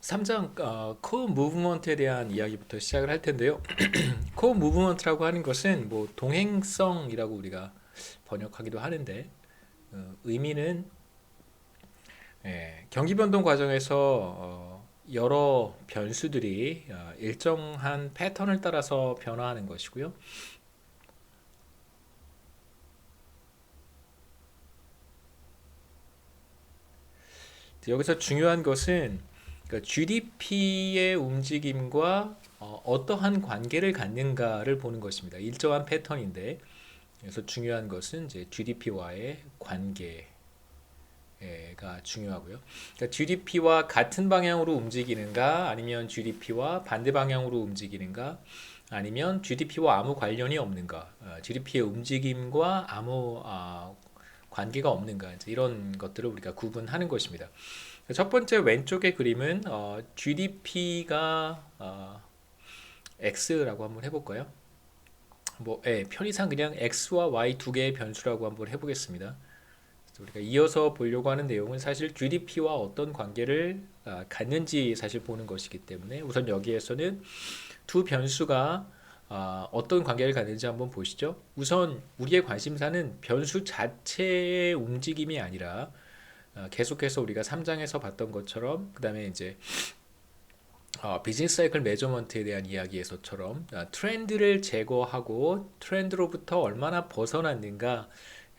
3장 코어 무브먼트에 대한 이야기부터 시작을 할 텐데요. 코어 무브먼트라고 하는 것은 뭐 동행성이라고 우리가 번역하기도 하는데 의미는 경기 변동 과정에서 여러 변수들이 일정한 패턴을 따라서 변화하는 것이고요. 여기서 중요한 것은 GDP의 움직임과 어떠한 관계를 갖는가를 보는 것입니다. 일정한 패턴인데, 그래서 중요한 것은 이제 GDP와의 관계가 중요하고요. 그러니까 GDP와 같은 방향으로 움직이는가, 아니면 GDP와 반대 방향으로 움직이는가, 아니면 GDP와 아무 관련이 없는가, GDP의 움직임과 아무 관계가 없는가, 이제 이런 것들을 우리가 구분하는 것입니다. 첫 번째 왼쪽의 그림은 GDP가 X라고 한번 해볼까요? 편의상 그냥 X와 Y 두 개의 변수라고 한번 해보겠습니다. 우리가 이어서 보려고 하는 내용은 사실 GDP와 어떤 관계를 갖는지 사실 보는 것이기 때문에 우선 여기에서는 두 변수가 어떤 관계를 갖는지 한번 보시죠. 우선 우리의 관심사는 변수 자체의 움직임이 아니라 계속해서 우리가 3장에서 봤던 것처럼 그 다음에 이제 비즈니스 사이클 매저먼트에 대한 이야기에서처럼 트렌드를 제거하고 트렌드로부터 얼마나 벗어났는가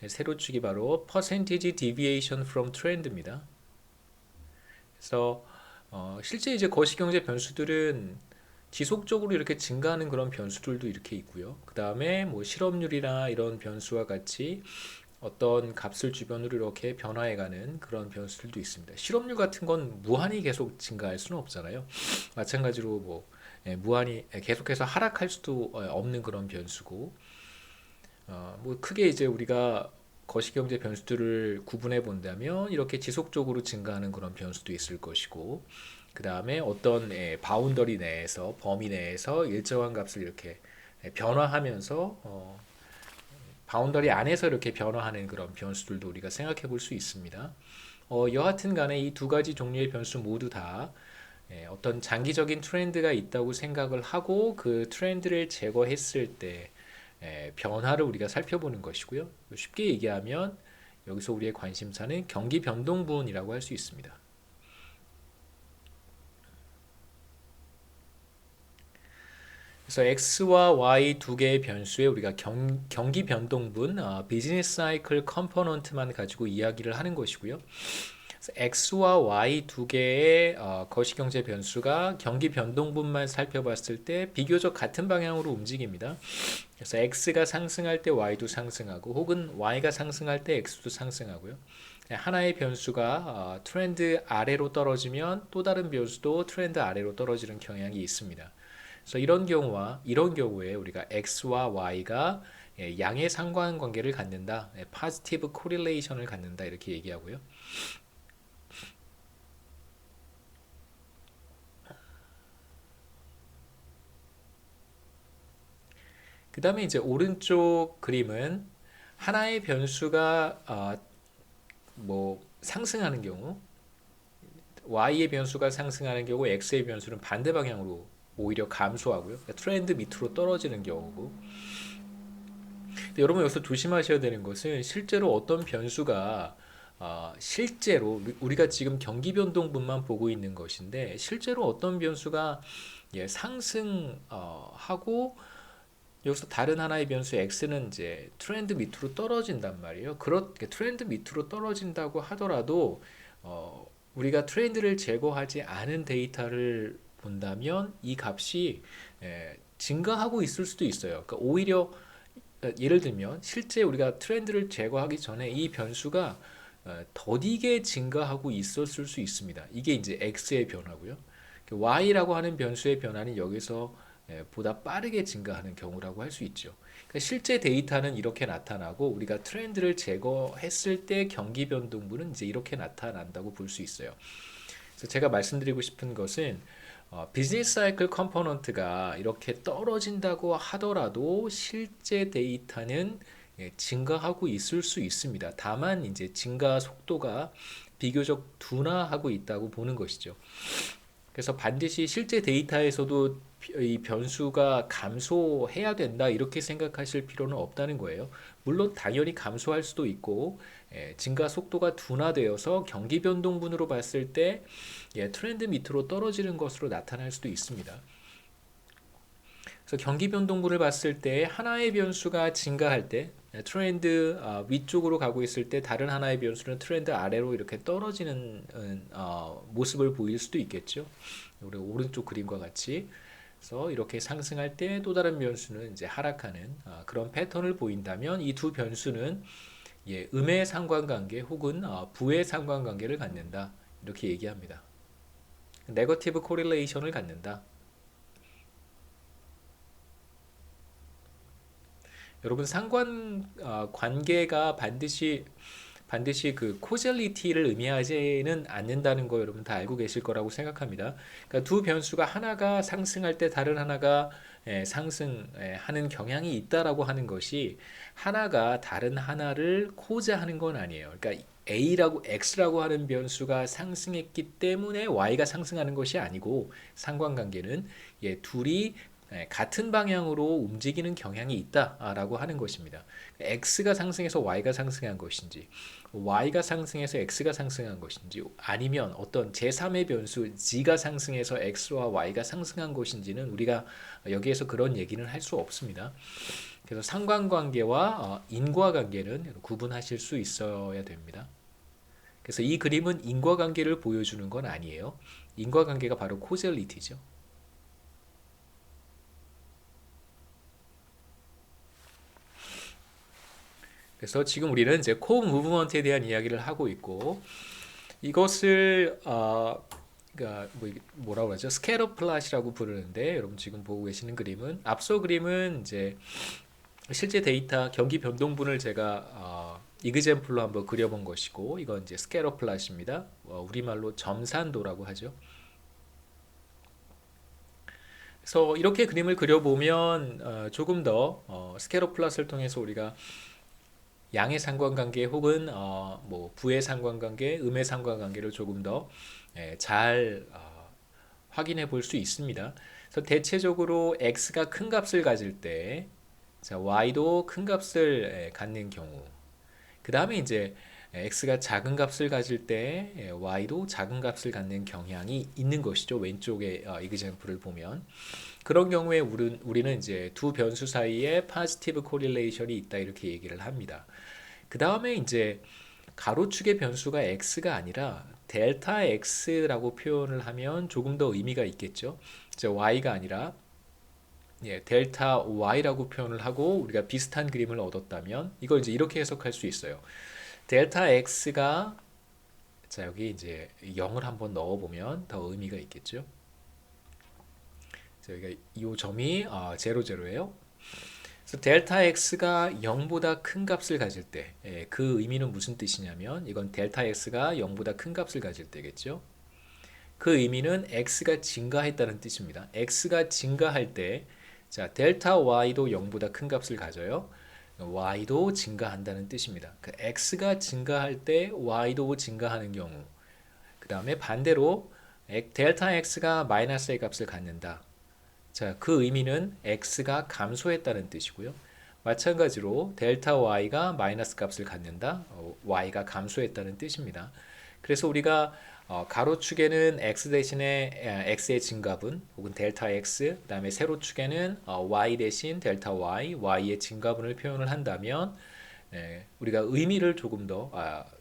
세로축이 바로 percentage deviation from trend입니다. 그래서 실제 이제 거시경제 변수들은 지속적으로 이렇게 증가하는 그런 변수들도 이렇게 있고요. 그 다음에 뭐 실업률이나 이런 변수와 같이 어떤 값을 주변으로 이렇게 변화해가는 그런 변수들도 있습니다. 실업률 같은 건 무한히 계속 증가할 수는 없잖아요. 마찬가지로 뭐 무한히 계속해서 하락할 수도 없는 그런 변수고, 뭐 크게 이제 우리가 거시경제 변수들을 구분해 본다면 이렇게 지속적으로 증가하는 그런 변수도 있을 것이고, 그 다음에 어떤 바운더리 내에서 범위 내에서 일정한 값을 이렇게 변화하면서 바운더리 안에서 이렇게 변화하는 그런 변수들도 우리가 생각해 볼 수 있습니다. 여하튼 간에 이 두 가지 종류의 변수 모두 다 어떤 장기적인 트렌드가 있다고 생각을 하고 그 트렌드를 제거했을 때 변화를 우리가 살펴보는 것이고요. 쉽게 얘기하면 여기서 우리의 관심사는 경기 변동분이라고 할 수 있습니다. 그래서 X와 Y 두 개의 변수에 우리가 경기 변동분, 비즈니스 사이클 컴포넌트만 가지고 이야기를 하는 것이고요. X와 Y 두 개의 거시경제 변수가 경기 변동분만 살펴봤을 때 비교적 같은 방향으로 움직입니다. 그래서 X가 상승할 때 Y도 상승하고 혹은 Y가 상승할 때 X도 상승하고요. 하나의 변수가 트렌드 아래로 떨어지면 또 다른 변수도 트렌드 아래로 떨어지는 경향이 있습니다. 그래서 이런 경우에 우리가 X와 Y가 양의 상관관계를 갖는다, positive correlation을 갖는다 이렇게 얘기하고요. 그 다음에 이제 오른쪽 그림은 하나의 변수가 뭐 상승하는 경우, Y의 변수가 상승하는 경우 X의 변수는 반대 방향으로 오히려 감소하고요. 그러니까 트렌드 밑으로 떨어지는 경우고. 근데 여러분 여기서 조심하셔야 되는 것은 실제로 어떤 변수가 실제로 우리가 지금 경기 변동분만 보고 있는 것인데 실제로 어떤 변수가 상승하고 여기서 다른 하나의 변수 x는 이제 트렌드 밑으로 떨어진단 말이에요. 그렇게 트렌드 밑으로 떨어진다고 하더라도 우리가 트렌드를 제거하지 않은 데이터를 본다면 이 값이 증가하고 있을 수도 있어요. 그러니까 오히려 예를 들면 실제 우리가 트렌드를 제거하기 전에 이 변수가 더디게 증가하고 있었을 수 있습니다. 이게 이제 x의 변화고요. y라고 하는 변수의 변화는 여기서 보다 빠르게 증가하는 경우라고 할 수 있죠. 그러니까 실제 데이터는 이렇게 나타나고 우리가 트렌드를 제거했을 때 경기 변동분은 이제 이렇게 나타난다고 볼 수 있어요. 그래서 제가 말씀드리고 싶은 것은 비즈니스 사이클 컴포넌트가 이렇게 떨어진다고 하더라도 실제 데이터는 증가하고 있을 수 있습니다. 다만 이제 증가 속도가 비교적 둔화하고 있다고 보는 것이죠. 그래서 반드시 실제 데이터에서도 이 변수가 감소해야 된다 이렇게 생각하실 필요는 없다는 거예요. 물론 당연히 감소할 수도 있고 증가 속도가 둔화되어서 경기 변동분으로 봤을 때 트렌드 밑으로 떨어지는 것으로 나타날 수도 있습니다. 그래서 경기 변동분을 봤을 때 하나의 변수가 증가할 때 트렌드 위쪽으로 가고 있을 때 다른 하나의 변수는 트렌드 아래로 이렇게 떨어지는 모습을 보일 수도 있겠죠. 우리 오른쪽 그림과 같이. 그래서 이렇게 상승할 때 또 다른 변수는 이제 하락하는 그런 패턴을 보인다면 이 두 변수는 음의 상관관계 혹은 부의 상관관계를 갖는다. 이렇게 얘기합니다. 네거티브 코릴레이션을 갖는다. 여러분 상관 관계가 반드시 그 코젤리티를 의미하지는 않는다는 거 여러분 다 알고 계실 거라고 생각합니다. 그러니까 두 변수가 하나가 상승할 때 다른 하나가 상승하는 경향이 있다라고 하는 것이 하나가 다른 하나를 코자하는 건 아니에요. 그러니까 A라고 X라고 하는 변수가 상승했기 때문에 Y가 상승하는 것이 아니고 상관관계는 둘이 같은 방향으로 움직이는 경향이 있다라고 하는 것입니다. X가 상승해서 Y가 상승한 것인지, Y가 상승해서 X가 상승한 것인지, 아니면 어떤 제3의 변수 G가 상승해서 X와 Y가 상승한 것인지는 우리가 여기에서 그런 얘기는 할 수 없습니다. 그래서 상관관계와 인과관계는 구분하실 수 있어야 됩니다. 그래서 이 그림은 인과관계를 보여주는 건 아니에요. 인과관계가 바로 코젤리티죠. 그래서 지금 우리는 이제 코 무브먼트에 대한 이야기를 하고 있고 이것을 그러니까 뭐라고 하죠? 스캐터 플랫이라고 부르는데 여러분 지금 보고 계시는 그림은 앞서 그림은 이제 실제 데이터 경기 변동분을 제가 이그젬플로 한번 그려본 것이고 이건 이제 스캐터 플랫입니다. 우리말로 점산도라고 하죠. 그래서 이렇게 그림을 그려보면 조금 더 스캐터 플랫을 통해서 우리가 양의 상관관계 혹은 뭐 부의 상관관계, 음의 상관관계를 조금 더 잘 확인해 볼 수 있습니다. 그래서 대체적으로 x가 큰 값을 가질 때, 자, y도 큰 값을 갖는 경우, 그 다음에 이제 x가 작은 값을 가질 때 y도 작은 값을 갖는 경향이 있는 것이죠. 왼쪽에 이그젬플을 보면. 그런 경우에 우리는 이제 두 변수 사이에 positive correlation이 있다 이렇게 얘기를 합니다. 그 다음에 이제 가로축의 변수가 x가 아니라 델타 x라고 표현을 하면 조금 더 의미가 있겠죠. 이제 y가 아니라 델타 y라고 표현을 하고 우리가 비슷한 그림을 얻었다면 이걸 이제 이렇게 해석할 수 있어요. 델타 x가 자 여기 이제 0을 한번 넣어보면 더 의미가 있겠죠. 여기가 이 점이 00예요. 그래서 델타 x가 0보다 큰 값을 가질 때, 그 의미는 무슨 뜻이냐면 이건 델타 x가 0보다 큰 값을 가질 때겠죠. 그 의미는 x가 증가했다는 뜻입니다. x가 증가할 때, 자 델타 y도 0보다 큰 값을 가져요. y도 증가한다는 뜻입니다. 그 x가 증가할 때 y도 증가하는 경우, 그 다음에 반대로 델타 x가 마이너스의 값을 갖는다. 자, 그 의미는 x가 감소했다는 뜻이고요. 마찬가지로 델타 y가 마이너스 값을 갖는다. y가 감소했다는 뜻입니다. 그래서 우리가 가로축에는 x 대신에 x의 증가분 혹은 델타 x, 그다음에 세로축에는 y 대신 델타 y, y의 증가분을 표현을 한다면 우리가 의미를 조금 더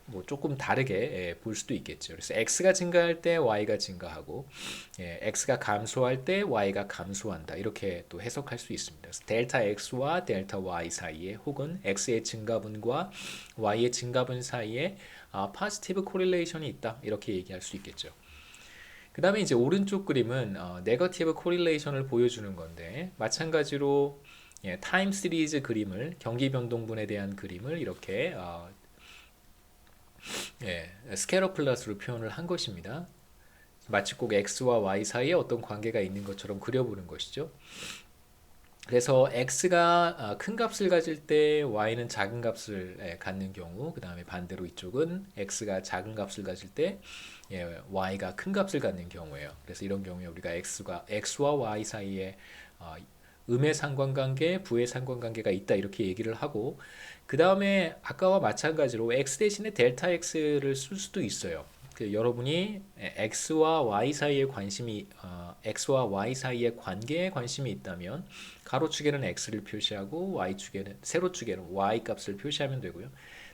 뭐 조금 다르게 볼 수도 있겠죠. 그래서 x가 증가할 때 y가 증가하고 x가 감소할 때 y가 감소한다. 이렇게 또 해석할 수 있습니다. 그래서 델타 x와 델타 y 사이에 혹은 x의 증가분과 y의 증가분 사이에 positive correlation이 있다. 이렇게 얘기할 수 있겠죠. 그 다음에 이제 오른쪽 그림은 네거티브 코릴레이션을 보여주는 건데 마찬가지로 타임 시리즈 그림을 경기 변동분에 대한 그림을 이렇게 스케일러 플러스로 표현을 한 것입니다. 마치 꼭 x와 y 사이에 어떤 관계가 있는 것처럼 그려보는 것이죠. 그래서 x가 큰 값을 가질 때 y는 작은 값을 갖는 경우, 그 다음에 반대로 이쪽은 x가 작은 값을 가질 때 y가 큰 값을 갖는 경우예요. 그래서 이런 경우에 우리가 x와 y 사이에 어, 음의 상관관계, 부의 상관관계가 있다 이렇게 얘기를 하고 그 다음에 아까와 마찬가지로 x 대신에 델타 x를 쓸 수도 있어요. 여러분이 x와 y 사이의 관계에 관심이 있다면 가로축에는 x를 표시하고 세로축에는 y 값을 표시하면 되고요.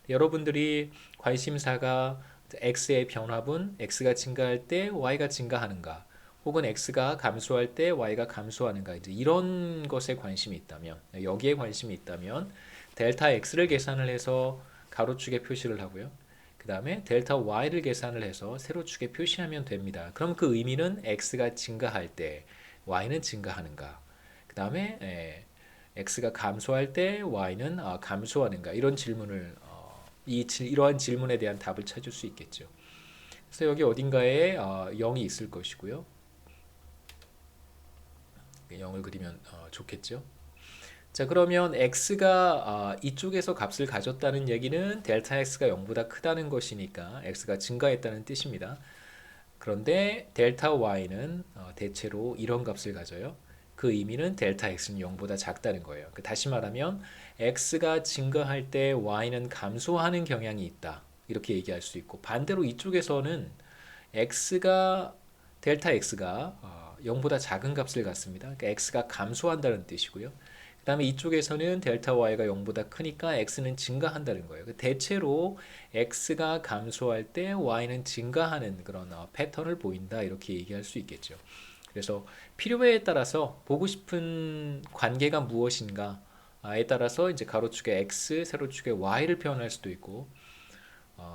여러분들이 관심사가 x의 변화분, x가 증가할 때 y가 증가하는가, 혹은 x가 감소할 때 y가 감소하는가, 이제 이런 것에 관심이 있다면, 여기에 관심이 있다면 델타 x를 계산을 해서 가로축에 표시를 하고요. 그 다음에 델타 y를 계산을 해서 세로축에 표시하면 됩니다. 그럼 그 의미는 x가 증가할 때 y는 증가하는가, 그 다음에 x가 감소할 때 y는 감소하는가, 이런 질문을 이러한 질문에 대한 답을 찾을 수 있겠죠. 그래서 여기 어딘가에 0이 있을 것이고요. 0을 그리면 좋겠죠. 자, 그러면 x가 이쪽에서 값을 가졌다는 얘기는 델타 x가 0보다 크다는 것이니까 x가 증가했다는 뜻입니다. 그런데 델타 y는 대체로 이런 값을 가져요. 그 의미는 델타 x는 0보다 작다는 거예요. 다시 말하면 x가 증가할 때 y는 감소하는 경향이 있다, 이렇게 얘기할 수 있고, 반대로 이쪽에서는 델타 x가 0보다 작은 값을 갖습니다. 그러니까 x가 감소한다는 뜻이고요. 그 다음에 이쪽에서는 델타 y가 0보다 크니까 x는 증가한다는 거예요. 대체로 x가 감소할 때 y는 증가하는 그런 패턴을 보인다, 이렇게 얘기할 수 있겠죠. 그래서 필요에 따라서 보고 싶은 관계가 무엇인가에 따라서 이제 가로축에 x, 세로축에 y를 표현할 수도 있고,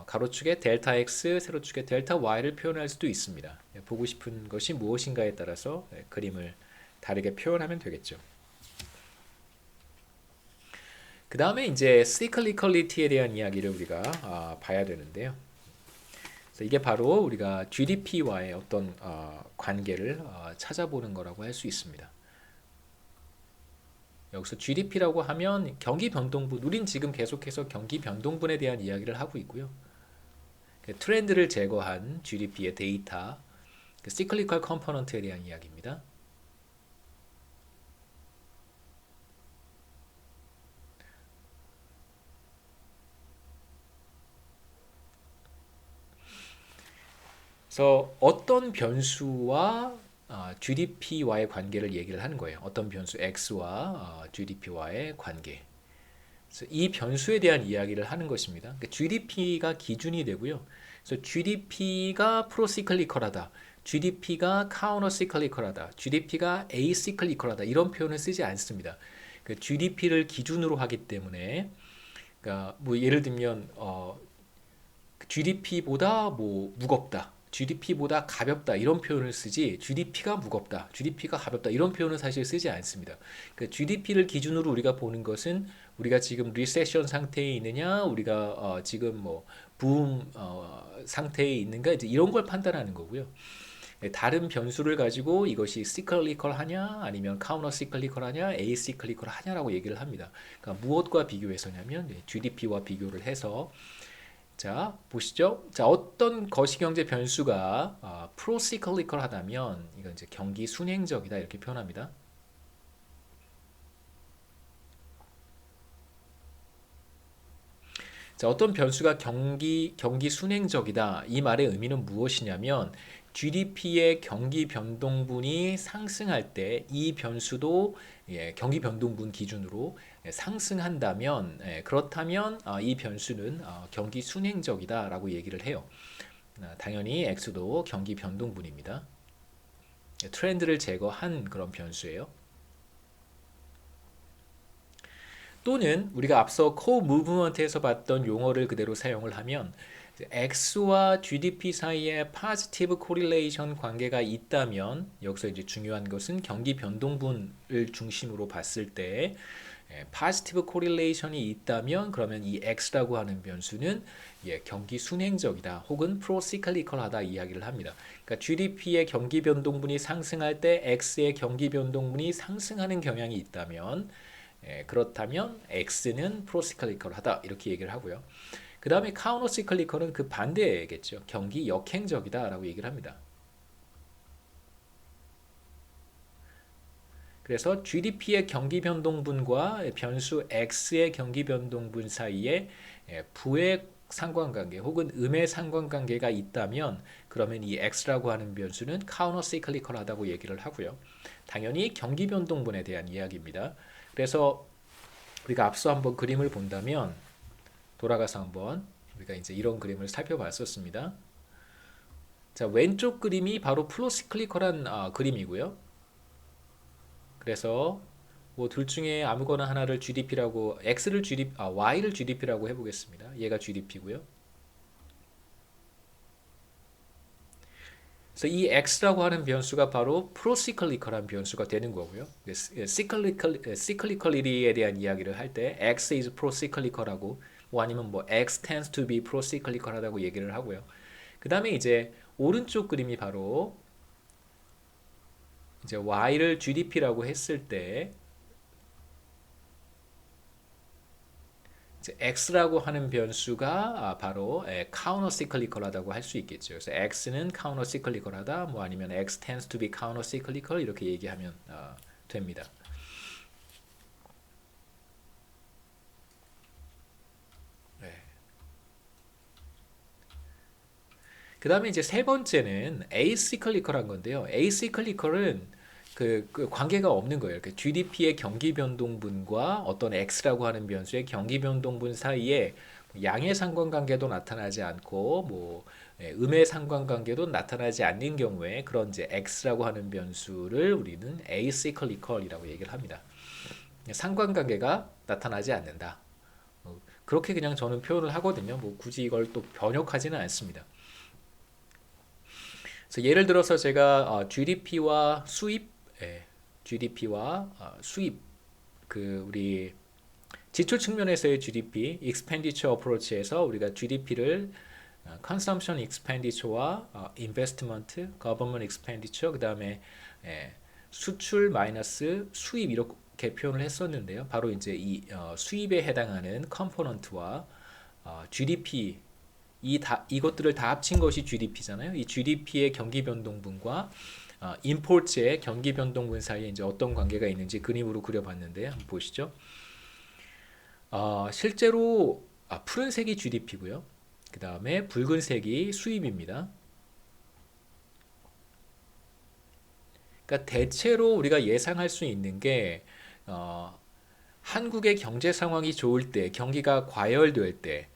가로축에 델타 x, 세로축에 델타 y를 표현할 수도 있습니다. 보고 싶은 것이 무엇인가에 따라서 그림을 다르게 표현하면 되겠죠. 그 다음에 이제 cyclicality에 대한 이야기를 우리가 봐야 되는데요. 그래서 이게 바로 우리가 GDP와의 어떤 관계를 찾아보는 거라고 할 수 있습니다. 여기서 GDP라고 하면 경기 변동분, 우린 지금 계속해서 경기 변동분에 대한 이야기를 하고 있고요. 트렌드를 제거한 GDP의 데이터, cyclical component에 대한 이야기입니다. 그래서 어떤 변수와 GDP와의 관계를 얘기를 하는 거예요. 어떤 변수 X와 GDP와의 관계. 그래서 이 변수에 대한 이야기를 하는 것입니다. 그러니까 GDP가 기준이 되고요. 그래서 GDP가 프로시클리컬하다, GDP가 카운터시클리컬하다, GDP가 에이시클리컬하다, 이런 표현을 쓰지 않습니다. 그 GDP를 기준으로 하기 때문에, 그러니까 뭐 예를 들면 GDP보다 뭐 무겁다, GDP보다 가볍다, 이런 표현을 쓰지 GDP가 무겁다, GDP가 가볍다, 이런 표현은 사실 쓰지 않습니다. 그러니까 GDP를 기준으로 우리가 보는 것은 우리가 지금 리세션 상태에 있느냐, 우리가 지금 뭐 붐 상태에 있는가, 이제 이런 걸 판단하는 거고요. 다른 변수를 가지고 이것이 시클리컬하냐 아니면 카운터 시클리컬하냐 에이시클리컬하냐라고 얘기를 합니다. 그러니까 무엇과 비교해서냐면 GDP와 비교를 해서, 자, 보시죠. 자, 어떤 거시경제 변수가 프로시클리컬하다면 이건 이제 경기 순행적이다, 이렇게 표현합니다. 자, 어떤 변수가 경기 순행적이다, 이 말의 의미는 무엇이냐면 GDP의 경기 변동분이 상승할 때 이 변수도 경기 변동분 기준으로 상승한다면, 그렇다면 이 변수는 경기 순행적이다라고 얘기를 해요. 당연히 X도 경기 변동분입니다. 트렌드를 제거한 그런 변수예요. 또는 우리가 앞서 co-movement에서 봤던 용어를 그대로 사용을 하면 X와 GDP 사이에 positive correlation 관계가 있다면, 여기서 이제 중요한 것은 경기 변동분을 중심으로 봤을 때 positive correlation이 있다면, 그러면 이 X라고 하는 변수는 경기 순행적이다 혹은 pro-cyclical하다 이야기를 합니다. 그러니까 GDP의 경기 변동분이 상승할 때 X의 경기 변동분이 상승하는 경향이 있다면, 그렇다면 X는 프로시클리컬하다, 이렇게 얘기를 하고요. 그 다음에 카운터 시클리컬은 그 반대겠죠. 경기 역행적이다라고 얘기를 합니다. 그래서 GDP의 경기 변동분과 변수 X의 경기 변동분 사이에 부의 상관관계 혹은 음의 상관관계가 있다면 그러면 이 X라고 하는 변수는 카운터 시클리컬하다고 얘기를 하고요. 당연히 경기 변동분에 대한 이야기입니다. 그래서 우리가 앞서 한번 그림을 본다면 돌아가서 한번 우리가 이제 이런 그림을 살펴봤었습니다. 자, 왼쪽 그림이 바로 프로시클리컬한 그림이고요. 그래서 뭐 둘 중에 아무거나 하나를 GDP라고 X를 Y를 GDP라고 해보겠습니다. 얘가 GDP고요. 그래서 이 X라고 하는 변수가 바로 프로시클리컬한 변수가 되는 거고요. 시클리컬리티에 대한 이야기를 할 때 X is procyclical하고 뭐 아니면 뭐 X tends to be procyclical하다고 얘기를 하고요. 그 다음에 이제 오른쪽 그림이 바로 이제 Y를 GDP라고 했을 때 X라고 하는 변수가 바로 counter cyclical하다고 할 수 있겠죠. 그래서 X는 counter cyclical하다, 뭐 아니면 X tends to be counter cyclical 이렇게 얘기하면 됩니다. 네. 그 다음에 이제 세 번째는 acyclical한 건데요. acyclical은 그 관계가 없는 거예요. 그러니까 GDP의 경기 변동분과 어떤 X라고 하는 변수의 경기 변동분 사이에 양의 상관관계도 나타나지 않고 뭐 음의 상관관계도 나타나지 않는 경우에 그런 이제 X라고 하는 변수를 우리는 acyclical이라고 얘기를 합니다. 상관관계가 나타나지 않는다. 그렇게 그냥 저는 표현을 하거든요. 뭐 굳이 이걸 또 번역하지는 않습니다. 그래서 예를 들어서 제가 GDP와 수입, GDP와 수입, 그 우리 지출 측면에서의 GDP, expenditure approach에서 우리가 GDP를 consumption expenditure와 investment, government expenditure, 그 다음에 수출 마이너스 수입 이렇게 표현을 했었는데요. 바로 이제 이 수입에 해당하는 컴포넌트와 GDP 이것들을 다 합친 것이 GDP잖아요. 이 GDP의 경기 변동분과 import의 경기 변동분 사이에 이제 어떤 관계가 있는지 그림으로 그려봤는데 한번 보시죠. 실제로 푸른색이 GDP고요. 그 다음에 붉은색이 수입입니다. 그러니까 대체로 우리가 예상할 수 있는 게 한국의 경제 상황이 좋을 때, 경기가 과열될 때,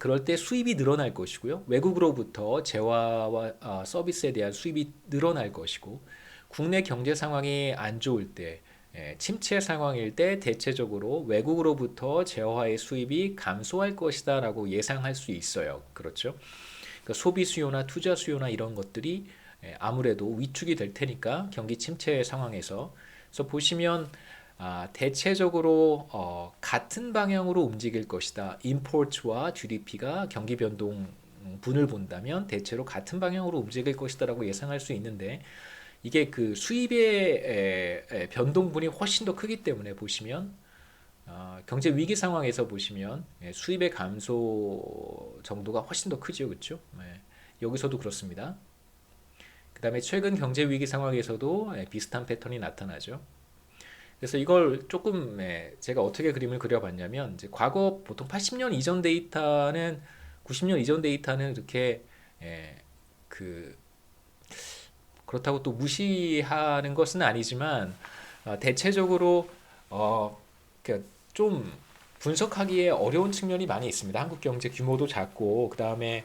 그럴 때 수입이 늘어날 것이고요. 외국으로부터 재화와 서비스에 대한 수입이 늘어날 것이고, 국내 경제 상황이 안 좋을 때, 침체 상황일 때 대체적으로 외국으로부터 재화의 수입이 감소할 것이다라고 예상할 수 있어요. 그렇죠? 그러니까 소비 수요나 투자 수요나 이런 것들이 아무래도 위축이 될 테니까 경기 침체 상황에서 그래서 보시면 대체적으로 같은 방향으로 움직일 것이다. import와 GDP가 경기 변동 분을 본다면 대체로 같은 방향으로 움직일 것이다라고 예상할 수 있는데 이게 그 수입의 변동분이 훨씬 더 크기 때문에 보시면 경제 위기 상황에서 보시면 수입의 감소 정도가 훨씬 더 크죠, 그렇죠? 여기서도 그렇습니다. 그 다음에 최근 경제 위기 상황에서도 비슷한 패턴이 나타나죠. 그래서 이걸 조금 제가 어떻게 그림을 그려봤냐면 이제 과거 보통 80년 이전 데이터는 90년 이전 데이터는 이렇게 그 그렇다고 또 무시하는 것은 아니지만 대체적으로 좀 분석하기에 어려운 측면이 많이 있습니다. 한국 경제 규모도 작고 그 다음에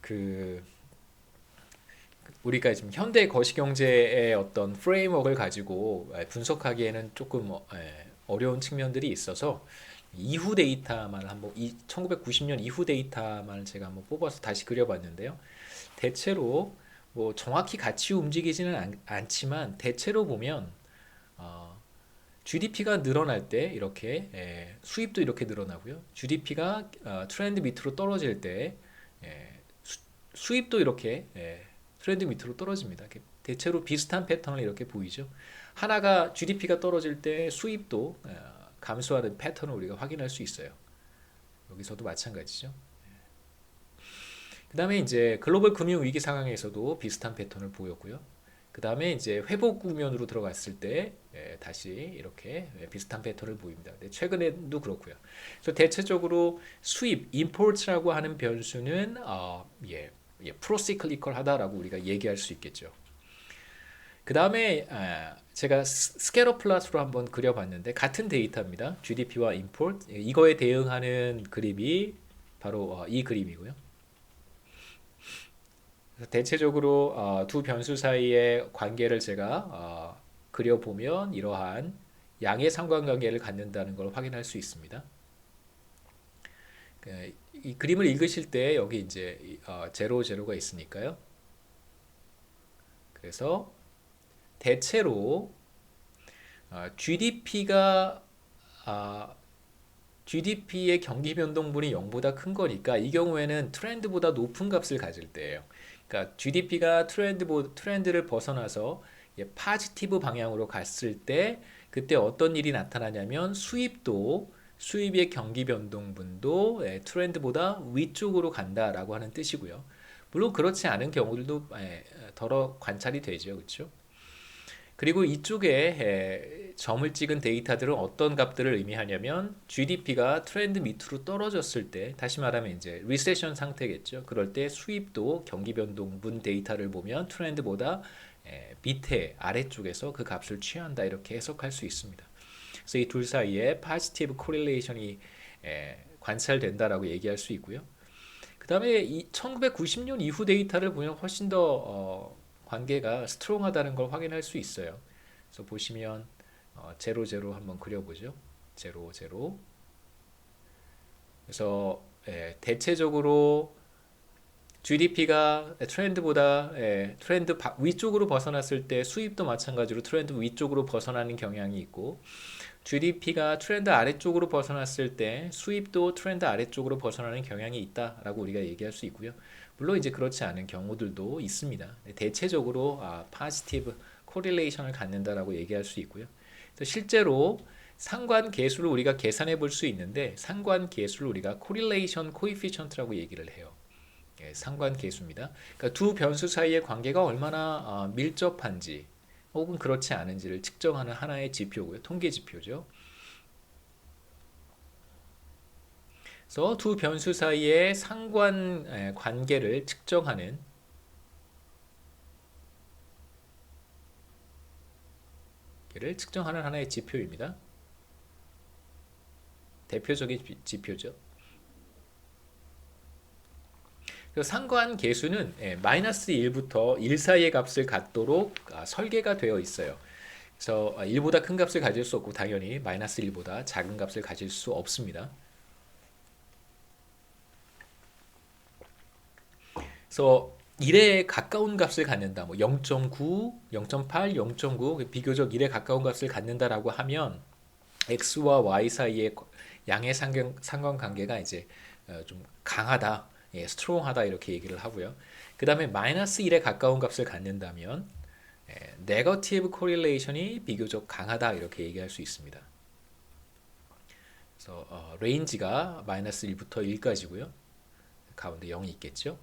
그 우리가 지금 현대 거시경제의 어떤 프레임워크를 가지고 분석하기에는 조금 어려운 측면들이 있어서 이후 데이터만 한번 1990년 이후 데이터만 제가 한번 뽑아서 다시 그려봤는데요. 대체로 뭐 정확히 같이 움직이지는 않지만 대체로 보면 GDP가 늘어날 때 이렇게 수입도 이렇게 늘어나고요. GDP가 트렌드 밑으로 떨어질 때 수입도 이렇게 트렌드 밑으로 떨어집니다. 대체로 비슷한 패턴을 이렇게 보이죠. 하나가 GDP가 떨어질 때 수입도 감소하는 패턴을 우리가 확인할 수 있어요. 여기서도 마찬가지죠. 그 다음에 이제 글로벌 금융 위기 상황에서도 비슷한 패턴을 보였고요. 그 다음에 이제 회복 국면으로 들어갔을 때 다시 이렇게 비슷한 패턴을 보입니다. 근데 최근에도 그렇고요. 그래서 대체적으로 수입, import라고 하는 변수는 프로시클리컬하다라고 우리가 얘기할 수 있겠죠. 그 다음에 제가 스캐터 플롯으로 한번 그려봤는데 같은 데이터입니다. GDP와 import 이거에 대응하는 그림이 바로 이 그림이고요. 대체적으로 두 변수 사이의 관계를 제가 그려보면 이러한 양의 상관관계를 갖는다는 걸 확인할 수 있습니다. 이 그림을 읽으실 때 여기 이제 제로 제로가 있으니까요. 그래서 대체로 GDP의 경기 변동분이 0보다 큰 거니까 이 경우에는 트렌드보다 높은 값을 가질 때예요. 그러니까 GDP가 트렌드를 벗어나서 파지티브 방향으로 갔을 때 그때 어떤 일이 나타나냐면 수입의 경기 변동분도 트렌드보다 위쪽으로 간다라고 하는 뜻이고요. 물론 그렇지 않은 경우들도 더러 관찰이 되죠. 그렇죠? 그리고 이쪽에 점을 찍은 데이터들은 어떤 값들을 의미하냐면 GDP가 트렌드 밑으로 떨어졌을 때 다시 말하면 이제 리세션 상태겠죠. 그럴 때 수입도 경기 변동분 데이터를 보면 트렌드보다 밑에 아래쪽에서 그 값을 취한다 이렇게 해석할 수 있습니다. 그래서 이 둘 사이에 파지티브 코릴레이션이 관찰된다라고 얘기할 수 있고요. 그 다음에 1990년 이후 데이터를 보면 훨씬 더 관계가 스트롱하다는 걸 확인할 수 있어요. 그래서 보시면 제로 제로 한번 그려보죠. 제로 제로. 그래서 대체적으로 GDP가 트렌드 위쪽으로 벗어났을 때 수입도 마찬가지로 트렌드 위쪽으로 벗어나는 경향이 있고 GDP가 트렌드 아래쪽으로 벗어났을 때 수입도 트렌드 아래쪽으로 벗어나는 경향이 있다라고 우리가 얘기할 수 있고요. 물론 이제 그렇지 않은 경우들도 있습니다. 대체적으로 파지티브 코릴레이션을 갖는다라고 얘기할 수 있고요. 그래서 실제로 상관계수를 우리가 계산해 볼 수 있는데 상관계수를 우리가 코릴레이션 코이피션트라고 얘기를 해요. 상관계수입니다. 그러니까 두 변수 사이의 관계가 얼마나 밀접한지 혹은 그렇지 않은지를 측정하는 하나의 지표고요. 통계 지표죠. 그래서 두 변수 사이의 상관 관계를 측정하는 하나의 지표입니다. 대표적인 지표죠. 상관 계수는 마이너스 1부터 1 사이의 값을 갖도록 설계가 되어 있어요. 그래서 1보다 큰 값을 가질 수 없고 당연히 마이너스 1보다 작은 값을 가질 수 없습니다. 그래서 1에 가까운 값을 갖는다. 뭐 0.9, 0.8, 0.9 비교적 1에 가까운 값을 갖는다라고 하면 x와 y 사이의 양의 상관관계가 이제 좀 강하다, 스트롱하다 이렇게 얘기를 하고요. 그 다음에 마이너스 1에 가까운 값을 갖는다면 네거티브 코릴레이션이 비교적 강하다 이렇게 얘기할 수 있습니다. 그래서 레인지가 마이너스 1부터 1까지고요. 가운데 0이 있겠죠.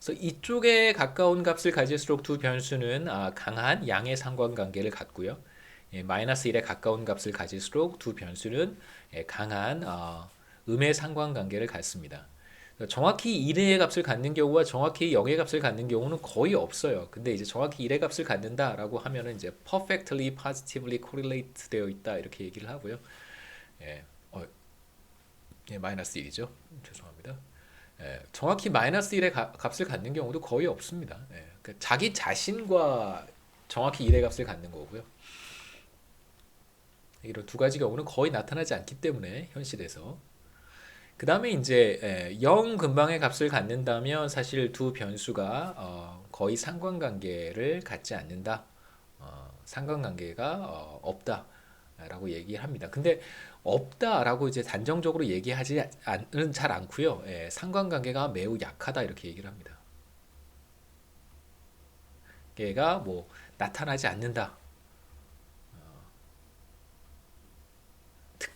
그래서 이쪽에 가까운 값을 가질수록 두 변수는 강한 양의 상관관계를 갖고요. 마이너스 1에 가까운 값을 가질수록 두 변수는 강한 음의 상관관계를 갖습니다. 정확히 1의 값을 갖는 경우와 정확히 0의 값을 갖는 경우는 거의 없어요. 근데 이제 정확히 1의 값을 갖는다라고 하면은 이제 perfectly positively correlate 되어 있다 이렇게 얘기를 하고요. 예, 마이너스 1이죠. 죄송합니다. 정확히 마이너스 1의 값을 갖는 경우도 거의 없습니다. 그러니까 자기 자신과 정확히 1의 값을 갖는 거고요. 이런 두 가지 경우는 거의 나타나지 않기 때문에 현실에서 그 다음에 이제 0 근방의 값을 갖는다면 사실 두 변수가 거의 상관관계를 갖지 않는다. 상관관계가 없다라고 얘기를 합니다. 근데 없다라고 이제 단정적으로 얘기하지는 잘 않고요. 상관관계가 매우 약하다 이렇게 얘기를 합니다. 얘가 뭐 나타나지 않는다.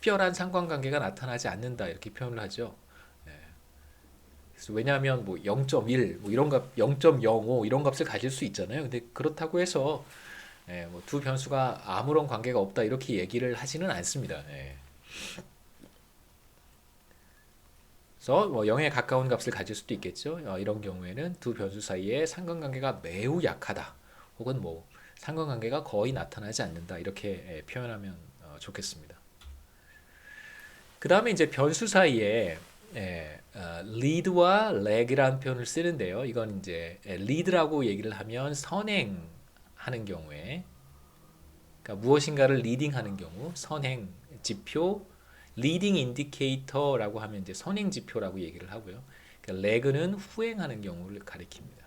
특별한 상관관계가 나타나지 않는다 이렇게 표현을 하죠. 예. 그래서 왜냐하면 뭐 0.1, 뭐 이런 값, 0.05 이런 값을 가질 수 있잖아요. 근데 그렇다고 해서 예, 뭐두 변수가 아무런 관계가 없다 이렇게 얘기를 하지는 않습니다. 예. 그래서 뭐 0에 가까운 값을 가질 수도 있겠죠. 이런 경우에는 두 변수 사이에 상관관계가 매우 약하다. 혹은 뭐 상관관계가 거의 나타나지 않는다. 이렇게 표현하면 좋겠습니다. 그 다음에 이제 변수 사이에 lead와 lag이라는 표현을 쓰는데요. 이건 이제 lead라고 얘기를 하면 선행하는 경우에, 그러니까 무엇인가를 리딩하는 경우, 선행 지표, 리딩 인디케이터라고 하면 이제 선행 지표라고 얘기를 하고요. 그러니까 lag는 후행하는 경우를 가리킵니다.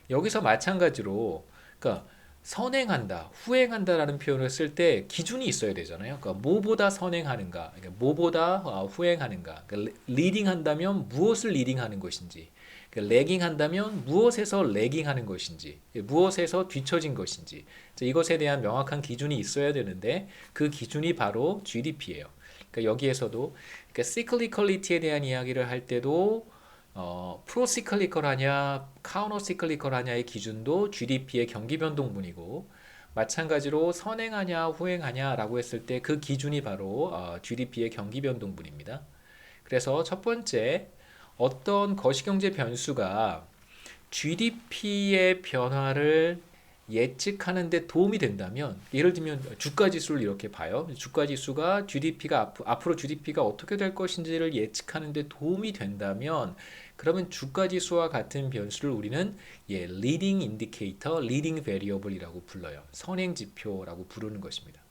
여기서 마찬가지로, 그러니까 선행한다, 후행한다라는 표현을 쓸 때 기준이 있어야 되잖아요. 그러니까 뭐보다 선행하는가, 그러니까 뭐보다 후행하는가. 그러니까 리딩한다면 무엇을 리딩하는 것인지, 그러니까 레깅한다면 무엇에서 레깅하는 것인지, 무엇에서 뒤처진 것인지, 이것에 대한 명확한 기준이 있어야 되는데 그 기준이 바로 GDP예요. 그러니까 여기에서도 그러니까 cyclicality에 대한 이야기를 할 때도 프로시클리컬하냐 카우너시클리컬하냐의 기준도 GDP의 경기 변동분이고, 마찬가지로 선행하냐 후행하냐라고 했을 때 그 기준이 바로 GDP의 경기 변동분입니다. 그래서 첫 번째, 어떤 거시경제 변수가 GDP의 변화를 예측하는 데 도움이 된다면, 예를 들면 주가 지수를 이렇게 봐요. 주가 지수가 GDP가 앞으로 GDP가 어떻게 될 것인지를 예측하는 데 도움이 된다면, 그러면 주가 지수와 같은 변수를 우리는 leading indicator, leading variable이라고 불러요. 선행 지표라고 부르는 것입니다.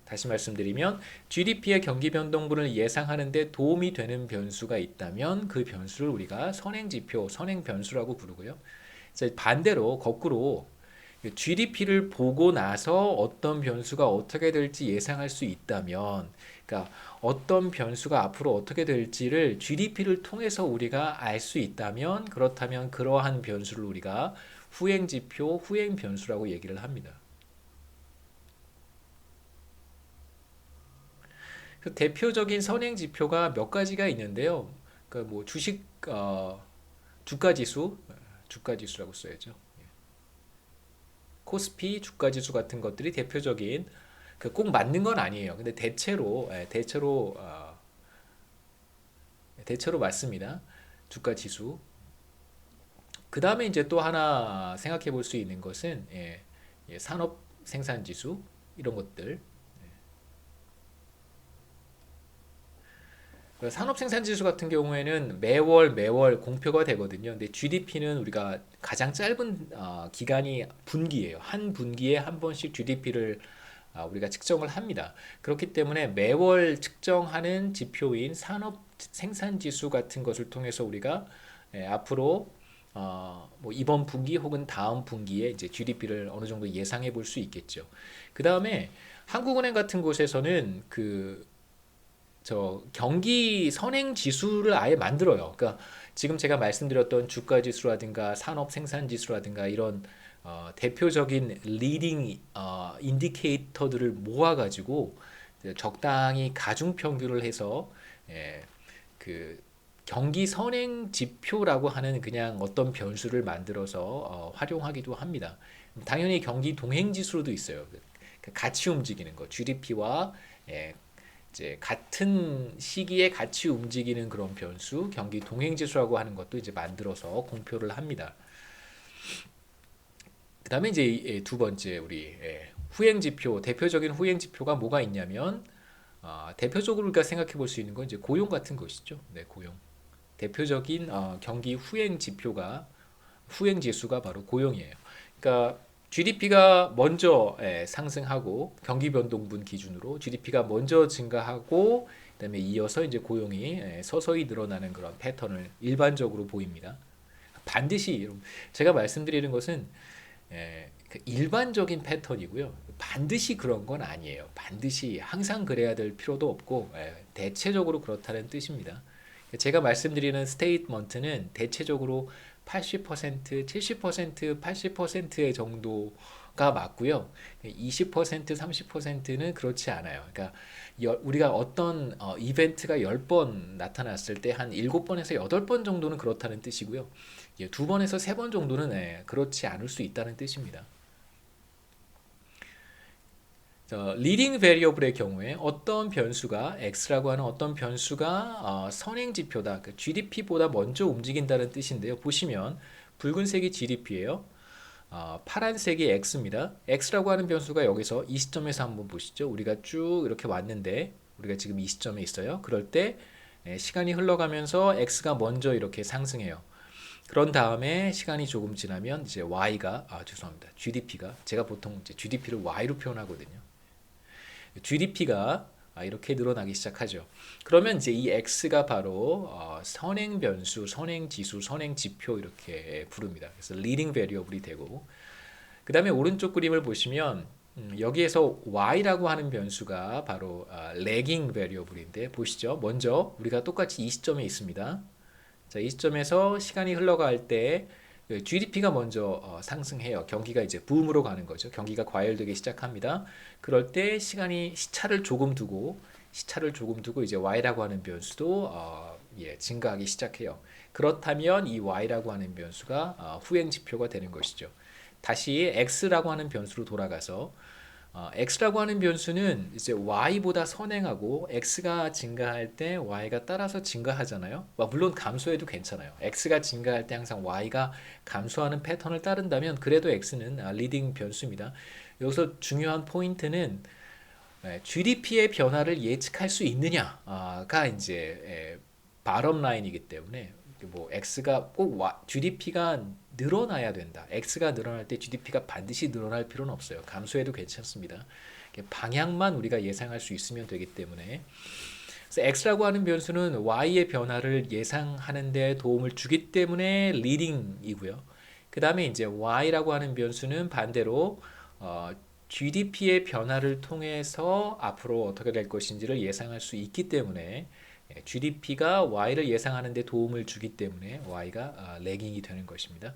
다시 말씀드리면 GDP의 경기 변동분을 예상하는 데 도움이 되는 변수가 있다면 그 변수를 우리가 선행지표, 선행변수라고 부르고요. 반대로 거꾸로 GDP를 보고 나서 어떤 변수가 어떻게 될지 예상할 수 있다면, 그러니까 어떤 변수가 앞으로 어떻게 될지를 GDP를 통해서 우리가 알 수 있다면, 그렇다면 그러한 변수를 우리가 후행지표, 후행변수라고 얘기를 합니다. 그 대표적인 선행 지표가 몇 가지가 있는데요. 그러니까 뭐 주식 주가 지수, 주가 지수라고 써야죠. 코스피 주가 지수 같은 것들이 대표적인, 꼭 맞는 건 아니에요. 근데 대체로 맞습니다. 주가 지수. 그 다음에 이제 또 하나 생각해 볼 수 있는 것은 산업 생산 지수 이런 것들. 산업생산지수 같은 경우에는 매월 공표가 되거든요. 근데 GDP는 우리가 가장 짧은 기간이 분기예요. 한 분기에 한 번씩 GDP를 우리가 측정을 합니다. 그렇기 때문에 매월 측정하는 지표인 산업생산지수 같은 것을 통해서 우리가 앞으로 뭐 이번 분기 혹은 다음 분기에 이제 GDP를 어느 정도 예상해 볼 수 있겠죠. 그 다음에 한국은행 같은 곳에서는 경기 선행 지수를 아예 만들어요. 그러니까 지금 제가 말씀드렸던 주가 지수라든가 산업 생산 지수라든가 이런 대표적인 리딩 인디케이터들을 모아가지고 적당히 가중 평균을 해서 그 경기 선행 지표라고 하는 그냥 어떤 변수를 만들어서 활용하기도 합니다. 당연히 경기 동행 지수로도 있어요. 같이 움직이는 거, GDP와 이제 같은 시기에 같이 움직이는 그런 변수, 경기 동행지수라고 하는 것도 이제 만들어서 공표를 합니다. 그 다음에 이제 두 번째 우리 후행지표, 대표적인 후행지표가 뭐가 있냐면 대표적으로 우리가 생각해 볼 수 있는 건 이제 고용 같은 것이죠. 네, 고용. 대표적인 경기 후행지표가 후행지수가 바로 고용이에요. 그러니까 GDP가 먼저 상승하고 경기 변동분 기준으로 GDP가 먼저 증가하고 그다음에 이어서 이제 고용이 서서히 늘어나는 그런 패턴을 일반적으로 보입니다. 반드시 제가 말씀드리는 것은 그 일반적인 패턴이고요. 반드시 그런 건 아니에요. 반드시 항상 그래야 될 필요도 없고 대체적으로 그렇다는 뜻입니다. 제가 말씀드리는 스테이트먼트는 대체적으로 80%, 70%, 80%의 정도가 맞고요. 20%, 30%는 그렇지 않아요. 그러니까 우리가 어떤 이벤트가 10번 나타났을 때 한 7번에서 8번 정도는 그렇다는 뜻이고요. 2번에서 3번 정도는 그렇지 않을 수 있다는 뜻입니다. 리딩 베리어블의 경우에 어떤 변수가 x라고 하는 어떤 변수가 선행 지표다. 그 GDP보다 먼저 움직인다는 뜻인데요. 보시면 붉은색이 GDP예요. 파란색이 x입니다. x라고 하는 변수가 여기서 이 시점에서 한번 보시죠. 우리가 쭉 이렇게 왔는데 우리가 지금 이 시점에 있어요. 그럴 때 시간이 흘러가면서 x가 먼저 이렇게 상승해요. 그런 다음에 시간이 조금 지나면 이제 y가 죄송합니다. GDP가 제가 보통 이제 GDP를 y로 표현하거든요. GDP가 이렇게 늘어나기 시작하죠. 그러면 이제 이 X가 바로 선행 변수, 선행 지수, 선행 지표 이렇게 부릅니다. 그래서 leading variable이 되고, 그 다음에 오른쪽 그림을 보시면 여기에서 Y라고 하는 변수가 바로 lagging variable인데 보시죠. 먼저 우리가 똑같이 이 시점에 있습니다. 자, 이 시점에서 시간이 흘러갈 때 GDP가 먼저 상승해요. 경기가 이제 붐으로 가는 거죠. 경기가 과열되기 시작합니다. 그럴 때 시차를 조금 두고 이제 y라고 하는 변수도 증가하기 시작해요. 그렇다면 이 y라고 하는 변수가 후행 지표가 되는 것이죠. 다시 x라고 하는 변수로 돌아가서 x라고 하는 변수는 이제 y보다 선행하고 x가 증가할 때 y가 따라서 증가하잖아요. 물론 감소해도 괜찮아요. x가 증가할 때 항상 y가 감소하는 패턴을 따른다면 그래도 x는 리딩 변수입니다. 여기서 중요한 포인트는 GDP의 변화를 예측할 수 있느냐가 이제 바텀 라인이기 때문에 뭐 x가 꼭 GDP가 늘어나야 된다. x가 늘어날 때 GDP가 반드시 늘어날 필요는 없어요. 감소해도 괜찮습니다. 방향만 우리가 예상할 수 있으면 되기 때문에 그래서 x라고 하는 변수는 y의 변화를 예상하는 데 도움을 주기 때문에 리딩이고요. 그 다음에 이제 y라고 하는 변수는 반대로 GDP의 변화를 통해서 앞으로 어떻게 될 것인지를 예상할 수 있기 때문에 GDP가 Y를 예상하는 데 도움을 주기 때문에 Y가 래깅이 되는 것입니다.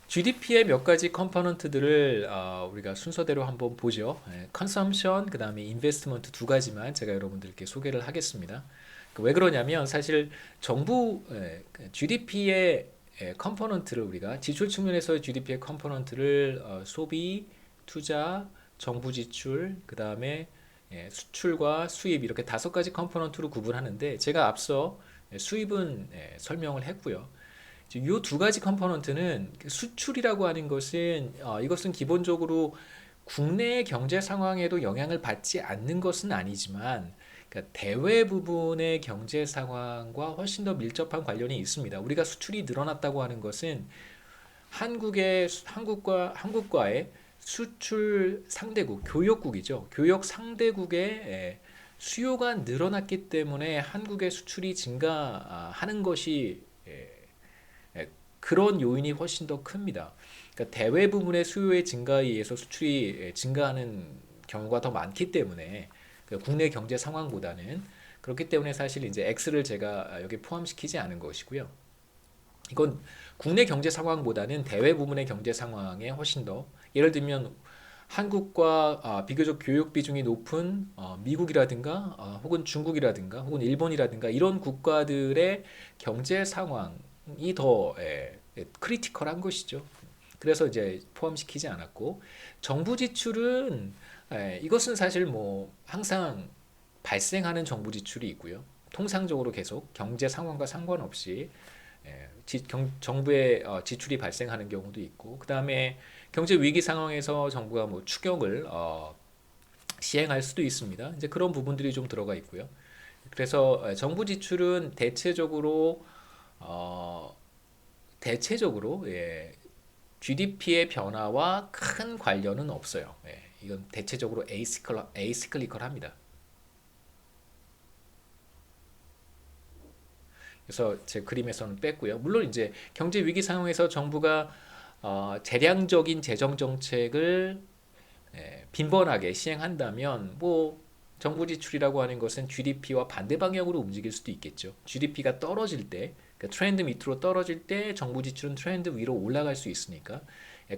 GDP의 몇 가지 컴포넌트들을 우리가 순서대로 한번 보죠. 컨섬션, 그 다음에 인베스트먼트 두 가지만 제가 여러분들께 소개를 하겠습니다. 왜 그러냐면 사실 정부 GDP의 컴포넌트를 우리가 지출 측면에서 GDP의 컴포넌트를 소비, 투자, 정부 지출, 그 다음에 수출과 수입 이렇게 5가지 컴포넌트로 구분하는데 제가 앞서 수입은 설명을 했고요. 이 두 가지 컴포넌트는 수출이라고 하는 것은 이것은 기본적으로 국내 경제 상황에도 영향을 받지 않는 것은 아니지만 그러니까 대외 부분의 경제 상황과 훨씬 더 밀접한 관련이 있습니다. 우리가 수출이 늘어났다고 하는 것은 한국과의 수출 상대국, 교역국이죠. 교역 상대국의 수요가 늘어났기 때문에 한국의 수출이 증가하는 것이 그런 요인이 훨씬 더 큽니다. 그러니까 대외 부분의 수요의 증가에 의해서 수출이 증가하는 경우가 더 많기 때문에 국내 경제 상황보다는 그렇기 때문에 사실 이제 X를 제가 여기 포함시키지 않은 것이고요. 이건 국내 경제 상황보다는 대외 부분의 경제 상황에 훨씬 더 예를 들면 한국과 비교적 교육 비중이 높은 미국이라든가 혹은 중국이라든가 혹은 일본이라든가 이런 국가들의 경제 상황이 더 크리티컬한 것이죠. 그래서 이제 포함시키지 않았고 정부 지출은 이것은 사실 뭐 항상 발생하는 정부 지출이 있고요. 통상적으로 계속 경제 상황과 상관없이 정부의 지출이 발생하는 경우도 있고 그 다음에 경제 위기 상황에서 정부가 뭐 추경을 시행할 수도 있습니다. 이제 그런 부분들이 좀 들어가 있고요. 그래서 정부 지출은 대체적으로 GDP의 변화와 큰 관련은 없어요. 이건 대체적으로 에이시클리컬합니다. 그래서 제 그림에서는 뺐고요. 물론 이제 경제 위기 상황에서 정부가 재량적인 재정 정책을 빈번하게 시행한다면 뭐 정부 지출이라고 하는 것은 GDP와 반대 방향으로 움직일 수도 있겠죠. GDP가 떨어질 때, 그러니까 트렌드 밑으로 떨어질 때 정부 지출은 트렌드 위로 올라갈 수 있으니까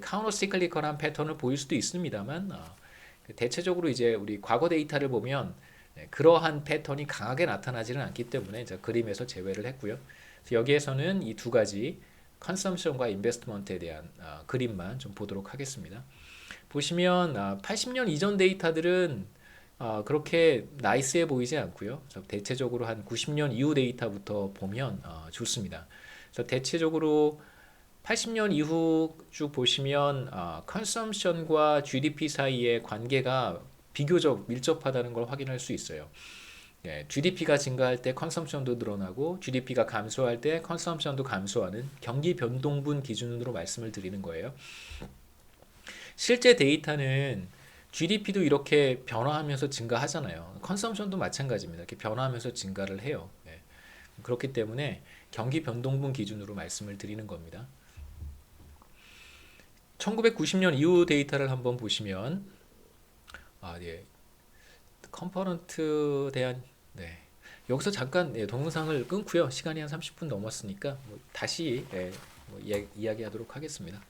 카운터 시클리컬한 패턴을 보일 수도 있습니다만 대체적으로 이제 우리 과거 데이터를 보면 그러한 패턴이 강하게 나타나지는 않기 때문에 이제 그림에서 제외를 했고요. 그래서 여기에서는 이 두 가지 컨섬션과 인베스트먼트에 대한 그림만 좀 보도록 하겠습니다. 보시면 80년 이전 데이터들은 그렇게 나이스해 보이지 않고요. 그래서 대체적으로 한 90년 이후 데이터부터 보면 좋습니다. 그래서 대체적으로 80년 이후 쭉 보시면 컨섬션과 GDP 사이의 관계가 비교적 밀접하다는 걸 확인할 수 있어요. GDP가 증가할 때 컨섬션도 늘어나고 GDP가 감소할 때 컨섬션도 감소하는 경기 변동분 기준으로 말씀을 드리는 거예요. 실제 데이터는 GDP도 이렇게 변화하면서 증가하잖아요. 컨섬션도 마찬가지입니다. 이렇게 변화하면서 증가를 해요. 그렇기 때문에 경기 변동분 기준으로 말씀을 드리는 겁니다. 1990년 이후 데이터를 한번 보시면 컴포넌트 대한 여기서 잠깐 동영상을 끊고요. 시간이 한 30분 넘었으니까 다시 이야기하도록 하겠습니다.